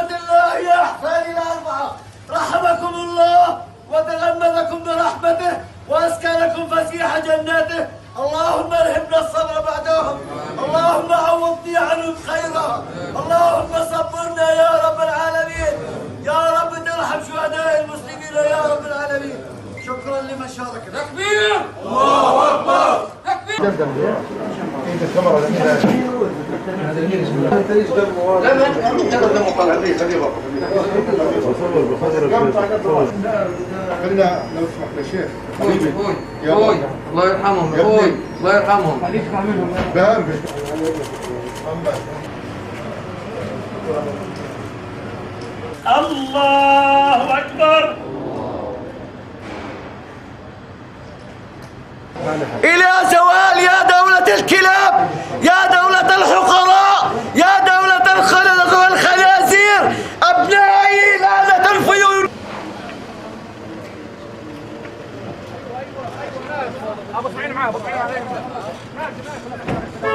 رحمة الله يا أحفادي الأربعة، رحمكم الله وتغمدكم برحمته وأسكنكم فسيح جناته. اللهم ألهمنا الصبر بعدهم، اللهم عوضني عنهم خيرا، اللهم صبرنا يا رب العالمين، يا رب ترحم شهداء المسلمين يا رب العالمين. شكرا لمشاركتك. تكبير! الله أكبر! تكبير! خلينا لو سمحت يا شيخ حبيبي الله يرحمهم الله يرحمهم الله أكبر. إلى زوال يا دولة الكلاب، يا دولة الحقراء، يا دولة الخلق والخنازير، أبنائي لا تنفيوا.